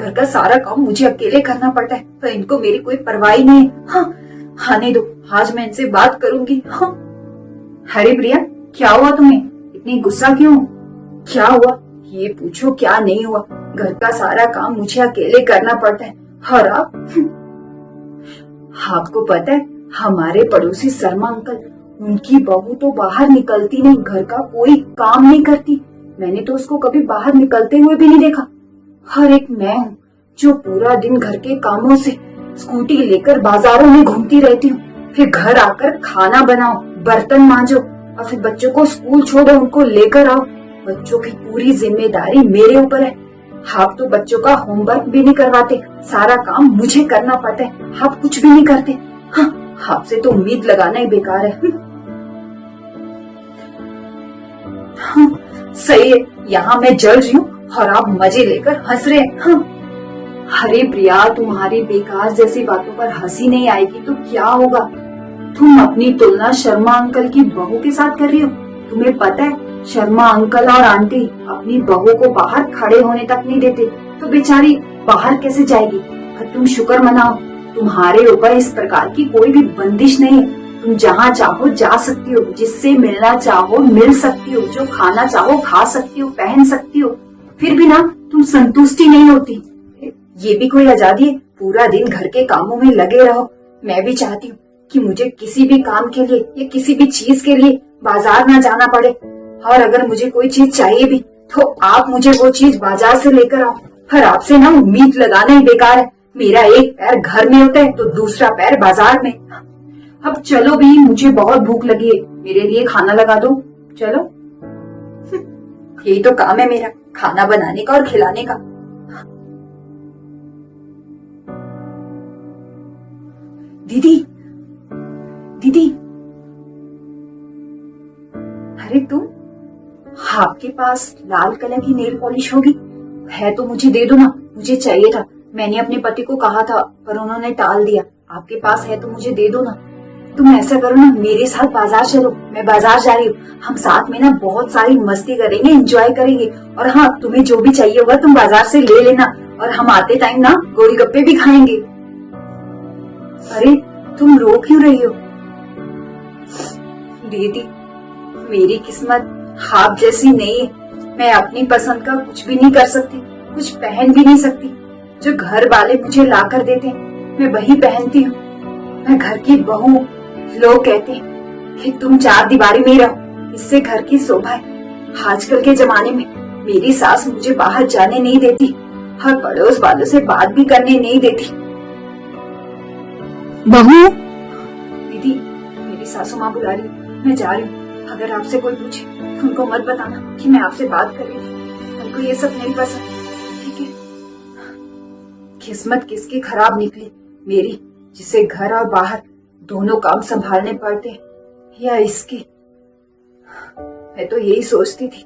घर का सारा काम मुझे अकेले करना पड़ता है, पर इनको मेरी कोई परवाह ही नहीं है। हाँ, आने दो, आज मैं इनसे बात करूंगी। हाँ। अरे प्रिया, क्या हुआ तुम्हें? इतनी गुस्सा क्यों? क्या हुआ ये पूछो, क्या नहीं हुआ। घर का सारा काम मुझे अकेले करना पड़ता है। और आपको पता है, हमारे पड़ोसी शर्मा अंकल, उनकी बहू तो बाहर निकलती नहीं, घर का कोई काम नहीं करती। मैंने तो उसको कभी बाहर निकलते हुए भी नहीं देखा। हर एक मैं हूँ जो पूरा दिन घर के कामों से स्कूटी लेकर बाजारों में घूमती रहती हूँ, फिर घर आकर खाना बनाओ, बर्तन मांजो और फिर बच्चों को स्कूल छोड़ो, उनको लेकर आओ। बच्चों की पूरी जिम्मेदारी मेरे ऊपर है। आप तो बच्चों का होमवर्क भी नहीं करवाते, सारा काम मुझे करना पड़ता है, आप कुछ भी नहीं करते। हाँ, आपसे तो उम्मीद लगाना ही बेकार है। हाँ, सही है, यहाँ मैं जल रही हूँ और आप मजे लेकर हंस रहे हैं। हाँ। अरे प्रिया, तुम्हारी बेकार जैसी बातों पर हंसी नहीं आएगी तो क्या होगा? तुम अपनी तुलना शर्मा अंकल की बहू के साथ कर रही हो। तुम्हें पता है, शर्मा अंकल और आंटी अपनी बहू को बाहर खड़े होने तक नहीं देते, तो बेचारी बाहर कैसे जाएगी? पर तुम शुक्र मनाओ, तुम्हारे ऊपर इस प्रकार की कोई भी बंदिश नहीं है। तुम जहाँ चाहो जा सकती हो, जिससे मिलना चाहो मिल सकती हो, जो खाना चाहो खा सकती हो, पहन सकती हो। फिर भी ना तुम संतुष्टि नहीं होती। ये भी कोई आजादी है? पूरा दिन घर के कामों में लगे रहो। मैं भी चाहती हूँ कि मुझे किसी भी काम के लिए या किसी भी चीज के लिए बाजार ना जाना पड़े, और अगर मुझे कोई चीज चाहिए भी तो आप मुझे वो चीज बाजार से लेकर आओ। पर आपसे ना उम्मीद लगाना ही बेकार है। मेरा एक पैर घर में होता है तो दूसरा पैर बाजार में। अब चलो भी, मुझे बहुत भूख लगी है, मेरे लिए खाना लगा दो। चलो। यही तो काम है मेरा, खाना बनाने का और खिलाने का। दीदी, दीदी, अरे तुम, आपके पास लाल कलर की नेल पॉलिश होगी? है तो मुझे दे दो ना, मुझे चाहिए था। मैंने अपने पति को कहा था पर उन्होंने टाल दिया। आपके पास है तो मुझे दे दो ना। तुम ऐसा करो ना, मेरे साथ बाजार चलो, मैं बाजार जा रही हूँ। हम साथ में ना बहुत सारी मस्ती करेंगे, एंजॉय करेंगे। और हाँ, तुम्हें जो भी चाहिए होगा तुम बाजार से ले लेना, और हम आते टाइम ना गोलगप्पे भी खाएंगे। अरे तुम रो क्यों रही हो? दीदी, मेरी किस्मत आप जैसी नहीं है। मैं अपनी पसंद का कुछ भी नहीं कर सकती, कुछ पहन भी नहीं सकती। जो घर वाले मुझे ला कर देते हैं मैं वही पहनती हूँ। मैं घर की बहू हूँ। लोग कहते हैं कि तुम चार दीवारी में ही रहो, इससे घर की शोभा है। आजकल के जमाने में मेरी सास मुझे बाहर जाने नहीं देती और पड़ोस वालों से बात भी करने नहीं देती। बहू, दीदी, मेरी सासू माँ बुला रही है, मैं जा रही हूँ। अगर आपसे कोई पूछे तो उनको मत बताना कि मैं आपसे बात कर रही थी। उनको ये सब नहीं पसंद, ठीक है? किस्मत किसकी खराब निकली, मेरी, जिसे घर और बाहर दोनों काम संभालने पड़ते, या इसकी? मैं तो यही सोचती थी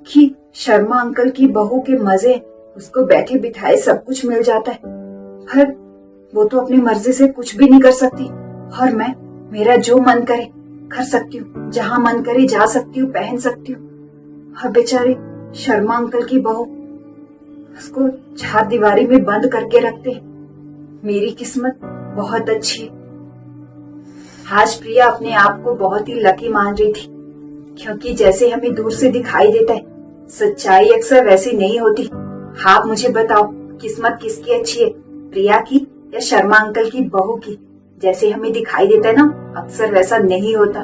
कि शर्मा अंकल की बहू के मजे, उसको बैठे बिठाए सब कुछ मिल जाता है, पर वो तो अपनी मर्जी से कुछ भी नहीं कर सकती। और मैं, मेरा जो मन करे कर सकती हूँ, जहाँ मन करे जा सकती हूँ, पहन सकती हूँ। और बेचारे शर्मा अंकल की बहू, उसको चार दीवारी में बंद करके रखते हैं। मेरी किस्मत बहुत अच्छी है। आज प्रिया अपने आप को बहुत ही लकी मान रही थी, क्योंकि जैसे हमें दूर से दिखाई देता है, सच्चाई अक्सर वैसी नहीं होती। आप मुझे बताओ, किस्मत किसकी अच्छी है, प्रिया की या शर्मा अंकल की बहू की? जैसे हमें दिखाई देता है ना, अक्सर वैसा नहीं होता।